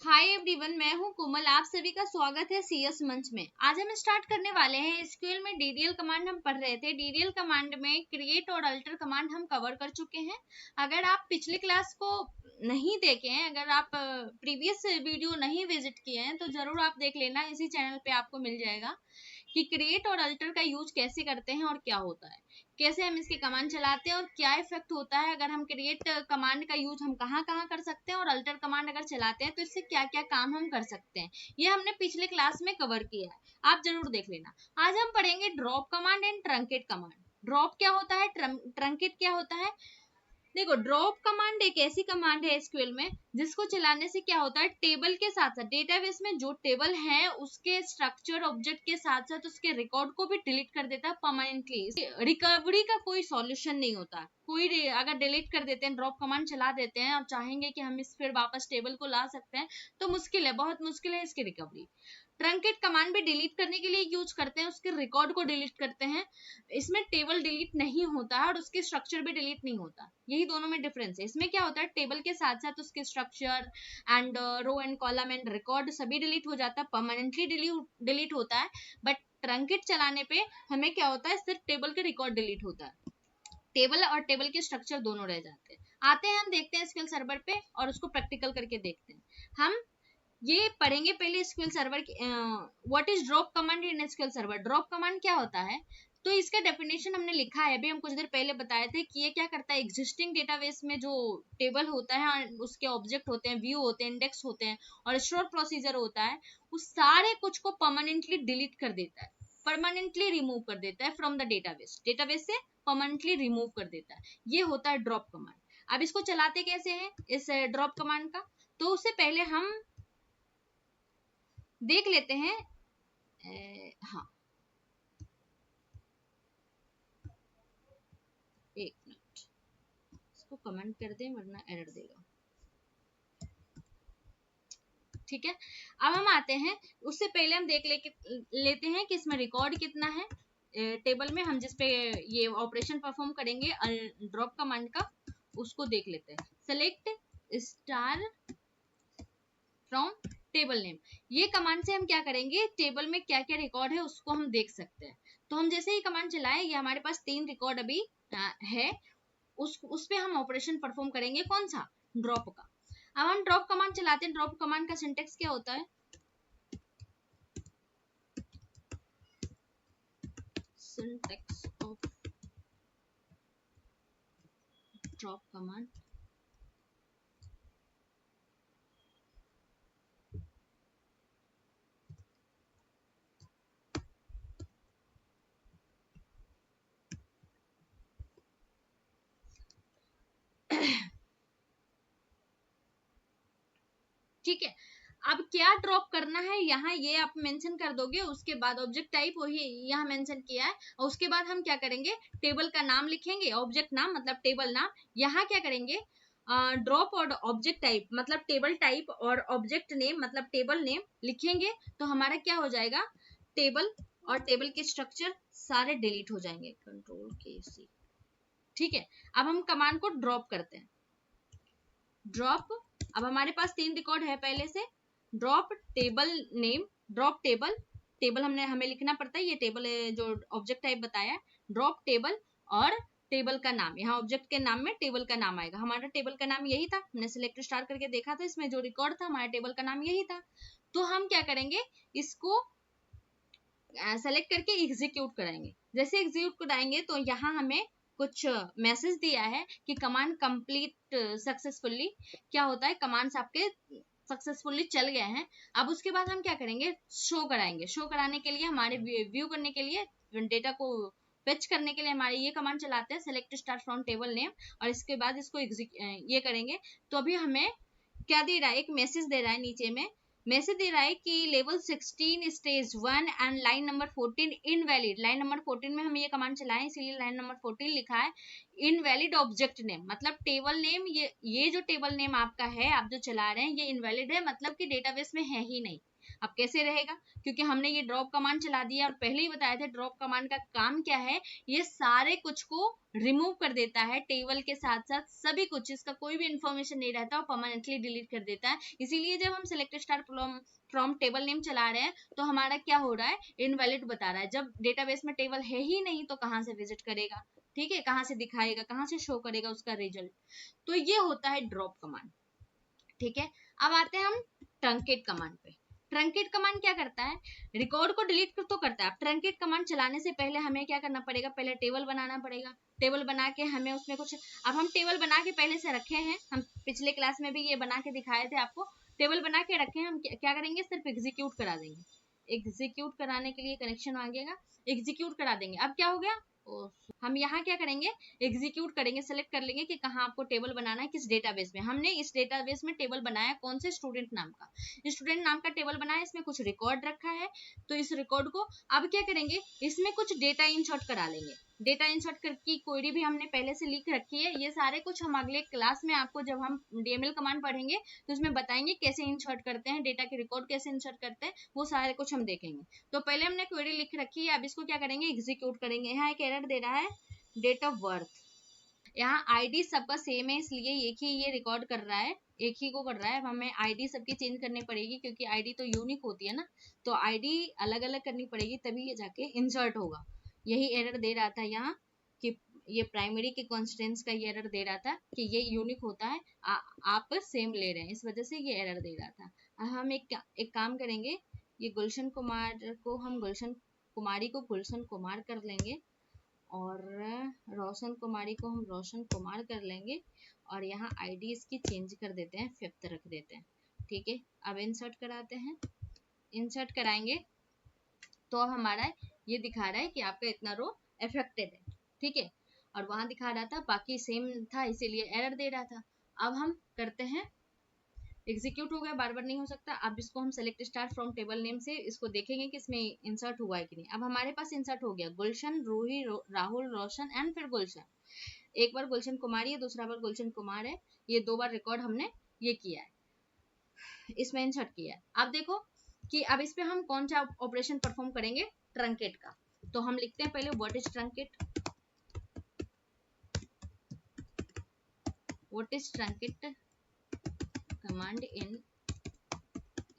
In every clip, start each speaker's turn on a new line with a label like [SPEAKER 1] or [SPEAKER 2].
[SPEAKER 1] Hi everyone, मैं हूं कोमल। आप सभी का स्वागत है सीएस मंच में। आज हम स्टार्ट करने वाले हैं एसक्यूएल में डीडीएल कमांड। हम पढ़ रहे थे डीडीएल कमांड में क्रिएट और अल्टर कमांड हम कवर कर चुके हैं। अगर आप पिछले क्लास को नहीं देखे हैं, अगर आप प्रीवियस वीडियो नहीं विजिट किए हैं तो जरूर आप देख लेना, इसी चैनल पे आपको मिल जाएगा कि क्रिएट और अल्टर का यूज कैसे करते हैं और क्या होता है, कैसे हम इसकी कमांड चलाते हैं और क्या इफेक्ट होता है। अगर हम क्रिएट कमांड का यूज हम कहाँ कहाँ कर सकते हैं और अल्टर कमांड अगर चलाते हैं तो इससे क्या क्या काम हम कर सकते हैं, ये हमने पिछले क्लास में कवर किया है, आप जरूर देख लेना। आज हम पढ़ेंगे drop command and truncate command. Drop क्या होता है, ट्रंकेट क्या होता है। देखो, ड्रॉप कमांड एक ऐसी कमांड है एसक्यूएल में जिसको चलाने से क्या होता है, टेबल के साथ साथ डेटाबेस में जो टेबल है उसके स्ट्रक्चर ऑब्जेक्ट के साथ साथ उसके रिकॉर्ड को भी डिलीट कर देता है परमानेंटली। रिकवरी का कोई सॉल्यूशन नहीं होता। कोई अगर डिलीट कर देते हैं, ड्रॉप कमांड चला देते हैं और चाहेंगे कि हम इस फिर वापस टेबल को ला सकते हैं तो मुश्किल है, बहुत मुश्किल है इसकी रिकवरी। ट्रंकेट कमांड भी डिलीट करने के लिए यूज करते हैं, उसके रिकॉर्ड को डिलीट करते हैं। इसमें टेबल डिलीट नहीं होता है और उसके स्ट्रक्चर भी डिलीट नहीं होता, यही दोनों में डिफरेंस है। इसमें क्या होता है, टेबल के साथ साथ उसके structure and row and column and record सभी डिलीट हो जाता है, परमानेंटली डिलीट होता है। बट ट्रंकेट चलाने पे हमें क्या होता है, सिर्फ टेबल के रिकॉर्ड डिलीट होता है, टेबल और टेबल के स्ट्रक्चर दोनों रह जाते हैं। आते हैं, हम देखते हैं एसक्यूएल सर्वर पे और उसको प्रैक्टिकल करके देखते हैं। हम ये पढ़ेंगे पहले SQL server what is drop command in SQL server. Drop command क्या होता है, तो इसका डेफिनेशन हमने लिखा है, अभी हम कुछ देर पहले बताए थे कि ये क्या करता है, एग्जिस्टिंग डेटाबेस में जो टेबल होता है, उसके ऑब्जेक्ट होते हैं, व्यू होते हैं, इंडेक्स होते हैं और स्टोर प्रोसीजर होता है, उस सारे कुछ को परमानेंटली डिलीट कर देता है, परमानेंटली रिमूव कर देता है फ्रॉम द डेटाबेस, डेटाबेस से परमानेंटली रिमूव कर देता है। ये होता है ड्रॉप कमांड। अब इसको चलाते कैसे हैं इस ड्रॉप कमांड का, तो उससे पहले हम देख लेते हैं। हाँ, एक मिनट, इसको कमेंट कर दें वरना एरर देगा। ठीक है, अब हम आते हैं, उससे पहले हम देख लेते हैं कि इसमें रिकॉर्ड कितना है टेबल में। हम जिस पे ये ऑपरेशन परफॉर्म करेंगे ड्रॉप कमांड का, उसको देख लेते हैं। Select star from table name, ये कमांड से हम क्या करेंगे, टेबल में क्या क्या रिकॉर्ड है उसको हम देख सकते हैं। तो हम जैसे ही कमांड चलाएं, ये हमारे पास 3 रिकॉर्ड अभी है, उस पे हम ऑपरेशन परफॉर्म करेंगे, कौन सा, ड्रॉप का। अब हम ड्रॉप कमांड चलाते हैं। ड्रॉप कमांड का सिंटेक्स क्या होता है, सिंटेक्स ऑफ ड्रॉप कमांड, ठीक है। अब क्या ड्रॉप करना है, यहाँ ये आप मेंशन कर दोगे, उसके बाद ऑब्जेक्ट टाइप वही यहाँ मेंशन किया है, और उसके बाद हम क्या करेंगे, टेबल का नाम लिखेंगे, ऑब्जेक्ट नाम मतलब टेबल नाम। यहाँ क्या करेंगे, ड्रॉप और ऑब्जेक्ट टाइप मतलब टेबल टाइप और ऑब्जेक्ट नेम मतलब टेबल नेम लिखेंगे, तो हमारा क्या हो जाएगा, टेबल और टेबल के स्ट्रक्चर सारे डिलीट हो जाएंगे, कंट्रोल के सी। ठीक है, अब हम कमांड को ड्रॉप करते हैं। ड्रॉप, अब हमारे पास 3 रिकॉर्ड है पहले से, drop table name, drop table, table हमें लिखना पड़ता है, ये टेबल जो ऑब्जेक्ट टाइप बताया, ड्रॉप टेबल और टेबल का नाम, यहाँ ऑब्जेक्ट के नाम में टेबल का नाम आएगा। हमारा टेबल का नाम यही था, हमने सिलेक्ट स्टार करके देखा था, इसमें जो रिकॉर्ड था हमारे टेबल का नाम यही था। तो हम क्या करेंगे, इसको सेलेक्ट करके एग्जीक्यूट कराएंगे। जैसे एग्जीक्यूट कराएंगे तो यहाँ हमें कुछ मैसेज दिया है कि कमांड कंप्लीट सक्सेसफुली। क्या होता है, कमांड्स आपके सक्सेसफुली चल गए हैं। अब उसके बाद हम क्या करेंगे, शो कराएंगे। शो कराने के लिए, हमारे व्यू करने के लिए, डेटा को फेच करने के लिए हमारे ये कमांड चलाते हैं, select star from table name, और इसके बाद इसको ये करेंगे। तो अभी हमें क्या दे रहा है, एक मैसेज दे रहा है, नीचे में मैसेज दे रहा है कि level 16 stage 1 and line number 14 invalid. Line number 14 में हम ये कमांड चलाएं, इसीलिए लाइन नंबर 14 लिखा है। इनवैलिड ऑब्जेक्ट नेम मतलब टेबल नेम, ये जो टेबल नेम आपका है, आप जो चला रहे हैं, ये इनवैलिड है, मतलब कि डेटाबेस में है ही नहीं। अब कैसे रहेगा, क्योंकि हमने ये ड्रॉप कमांड चला दिया और पहले ही बताया था ड्रॉप कमांड का काम क्या है, ये सारे कुछ को रिमूव कर देता है, टेबल के साथ साथ सभी कुछ, इसका कोई भी इंफॉर्मेशन नहीं रहता और परमानेंटली डिलीट कर देता है। इसीलिए जब हम select star from table name चला रहे हैं तो हमारा क्या हो रहा है, इनवैलिड बता रहा है। जब डेटाबेस में टेबल है ही नहीं तो कहाँ से विजिट करेगा, ठीक है, कहाँ से दिखाएगा, कहाँ से शो करेगा उसका रिजल्ट। तो ये होता है ड्रॉप कमांड, ठीक है। अब आते हैं हम ट्रंकेट कमांड पे। ट्रंकेट कमांड क्या करता है, रिकॉर्ड को डिलीट तो करता है। अब ट्रंकेट कमांड चलाने से पहले हमें क्या करना पड़ेगा, पहले टेबल बनाना पड़ेगा। टेबल बना के हमें उसमें कुछ, अब हम टेबल बना के पहले से रखे हैं, हम पिछले क्लास में भी ये बना के दिखाए थे आपको। टेबल बना के रखे हैं, हम क्या करेंगे, सिर्फ एग्जीक्यूट करा देंगे। एग्जीक्यूट कराने के लिए कनेक्शन मांगेगा, एग्जीक्यूट करा देंगे। अब क्या हो गया, हम यहाँ क्या करेंगे, एग्जीक्यूट करेंगे, सेलेक्ट कर लेंगे कि कहाँ आपको टेबल बनाना है, किस डेटाबेस में। हमने इस डेटाबेस में टेबल बनाया कौन से, स्टूडेंट नाम का, स्टूडेंट नाम का टेबल बनाया, इसमें कुछ रिकॉर्ड रखा है। तो इस रिकॉर्ड को अब क्या करेंगे, इसमें कुछ डेटा इंसर्ट करा लेंगे। डेटा इंसर्ट की क्वेरी भी हमने पहले से लिख रखी है। ये सारे कुछ हम अगले क्लास में आपको, जब हम डीएमएल कमांड पढ़ेंगे तो उसमें बताएंगे कैसे इंसर्ट करते हैं, डेटा के रिकॉर्ड कैसे इंसर्ट करते हैं, वो सारे कुछ हम देखेंगे। तो पहले हमने क्वेरी लिख रखी है, अब इसको क्या करेंगे, एग्जीक्यूट करेंगे। यहाँ एक एरर दे रहा है, डेट ऑफ बर्थ। यहाँ आईडी सबका सेम है, इसलिए एक ही ये रिकॉर्ड कर रहा है, एक ही को कर रहा है। अब हमें आईडी सबकी चेंज करनी पड़ेगी, क्योंकि आईडी तो यूनिक होती है ना, तो आईडी अलग अलग करनी पड़ेगी, तभी ये जाके इंसर्ट होगा। यही एरर दे रहा था यहाँ कि ये प्राइमरी के कॉन्स्टेंट्स का ये एरर दे रहा था कि ये यूनिक होता है, आप सेम ले रहे हैं, इस वजह से ये एरर दे रहा था। अब हम एक काम करेंगे, ये गुलशन कुमार को हम गुलशन कुमारी को गुलशन कुमार कर लेंगे, और रोशन कुमारी को हम रोशन कुमार कर लेंगे, और यहाँ आईडी इसकी चेंज कर देते हैं, 5th रख देते हैं, ठीक है। अब इंसर्ट कराते हैं, इंसर्ट कराएंगे तो अब हमारा ये दिखा रहा है कि आपका इतना रो अफेक्टेड है, ठीक है। और वहां दिखा रहा था बाकी सेम था, इसीलिए एरर दे रहा था। अब हम करते हैं, एग्जीक्यूट हो गया, बार बार नहीं हो सकता। अब इसको हम select star from table name से इसको देखेंगे कि इसमें इंसर्ट हुआ है कि नहीं। अब हमारे पास इंसर्ट हो गया, गुलशन, रूही, राहुल, रोशन एंड फिर गुलशन। एक बार गुलशन कुमारी है, दूसरा बार गुलशन कुमार है, ये 2 बार रिकॉर्ड हमने ये किया है, इसमें इंसर्ट किया है। अब देखो कि अब इस पे हम कौन सा ऑपरेशन परफॉर्म करेंगे, ट्रंकेट का। तो हम लिखते हैं पहले what is truncate, what is truncate command in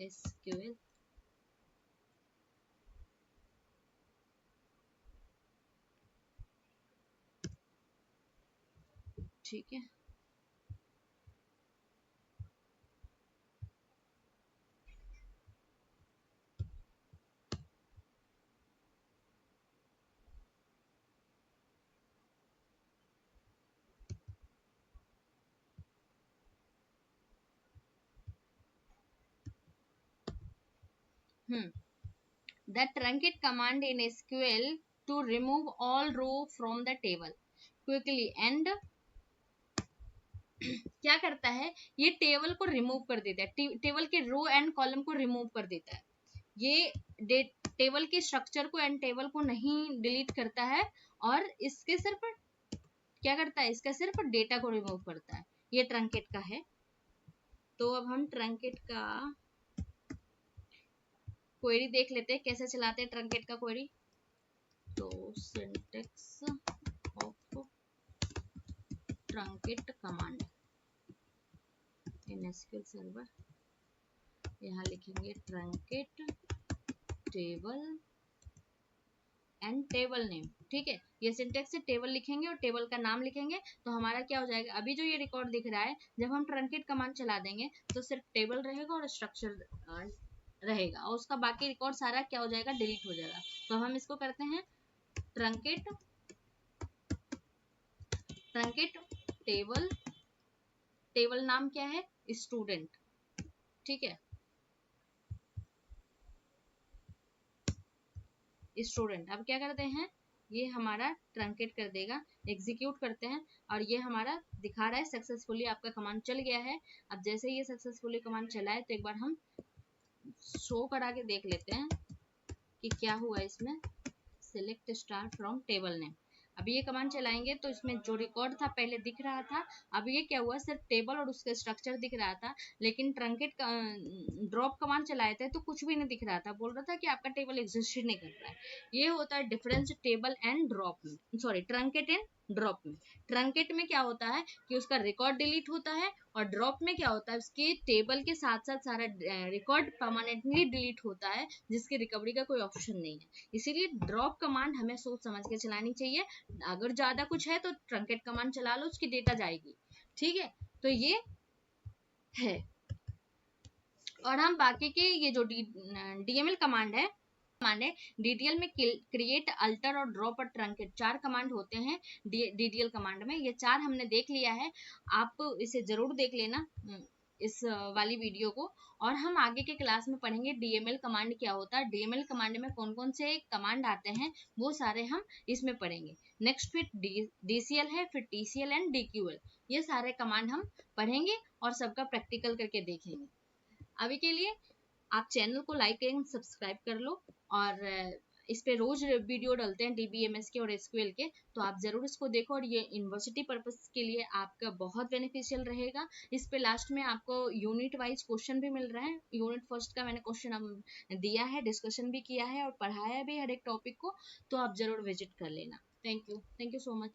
[SPEAKER 1] SQL। ठीक है, the truncate command in SQL to remove all row from the table quickly and क्या करता है, ये टेबल को रिमूव कर देता है, टेबल के रो एंड कॉलम को रिमूव कर देता है। ये टेबल के स्ट्रक्चर को एंड टेबल को नहीं डिलीट करता है, और इसके सिर्फ क्या करता है, इसका सिर्फ डेटा को रिमूव करता है। ये ट्रंकेट का है। तो अब हम ट्रंकेट का क्वेरी देख लेते हैं, कैसे चलाते हैं ट्रंकेट का क्वेरी। तो syntax of truncate command in SQL server, यहाँ लिखेंगे truncate table and table name, ठीक है। ये सिंटेक्स से टेबल लिखेंगे और टेबल का नाम लिखेंगे, तो हमारा क्या हो जाएगा, अभी जो ये रिकॉर्ड दिख रहा है, जब हम ट्रंकेट कमांड चला देंगे तो सिर्फ टेबल रहेगा और स्ट्रक्चर रहेगा, और उसका बाकी रिकॉर्ड सारा क्या हो जाएगा, डिलीट हो जाएगा। तो हम इसको करते हैं ट्रंकेट टेबल, टेबल नाम क्या है, स्टूडेंट, ठीक है, स्टूडेंट। अब क्या करते हैं, ये हमारा ट्रंकेट कर देगा, एग्जीक्यूट करते हैं, और ये हमारा दिखा रहा है सक्सेसफुली आपका कमांड चल गया है। अब जैसे ये सक्सेसफुली कमांड चला है तो एक बार हम शो करा के देख लेते हैं कि क्या हुआ इसमें। Select star from table name, अभी ये कमांड चलाएंगे तो इसमें जो रिकॉर्ड था पहले दिख रहा था, अब ये क्या हुआ, सिर्फ टेबल और उसका स्ट्रक्चर दिख रहा था, लेकिन ट्रंकेट ड्रॉप कमांड चलाए थे तो कुछ भी नहीं दिख रहा था, बोल रहा था कि आपका टेबल एग्जिस्ट ही नहीं कर रहा है। ये होता है डिफरेंस टेबल एंड ड्रॉप में, सॉरी ट्रंकेट एंड ड्रॉप में। ट्रंकेट में क्या होता है कि उसका रिकॉर्ड डिलीट होता है, और ड्रॉप में क्या होता है उसके टेबल के साथ साथ सारा रिकॉर्ड परमानेंटली डिलीट होता है, जिसकी रिकवरी का कोई ऑप्शन नहीं है। इसीलिए ड्रॉप कमांड हमें सोच समझ के चलानी चाहिए। अगर ज्यादा कुछ है तो ट्रंकेट कमांड चला लो, उसकी डेटा जाएगी। ठीक है, तो ये है। और हम बाकी के ये जो डीएमएल कमांड है डीडीएल में क्रिएट, अल्टर और ड्रॉप और ट्रंकेट 4 कमांड होते हैं डीडीएल कमांड में। ये 4 हमने देख लिया है, आप इसे जरूर देख लेना इस वाली वीडियो को। और हम आगे के क्लास में पढ़ेंगे डीएमएल कमांड क्या होता है, डीएमएल कमांड में कौन कौन से कमांड आते हैं, वो सारे हम इसमें पढ़ेंगे। नेक्स्ट फिर डीसीएल है, फिर टीसीएल एंड डीक्यूएल, ये सारे कमांड हम पढ़ेंगे और सबका प्रैक्टिकल करके देखेंगे। अभी के लिए आप चैनल को लाइक एंड सब्सक्राइब कर लो, और इस पे रोज वीडियो डालते हैं डीबीएमएस के और एसक्यूएल के, तो आप जरूर इसको देखो, और ये यूनिवर्सिटी पर्पस के लिए आपका बहुत बेनिफिशियल रहेगा। इस पे लास्ट में आपको यूनिट वाइज क्वेश्चन भी मिल रहा है। यूनिट फर्स्ट का मैंने क्वेश्चन दिया है, डिस्कशन भी किया है और पढ़ाया भी हर एक टॉपिक को, तो आप जरूर विजिट कर लेना। Thank you so much.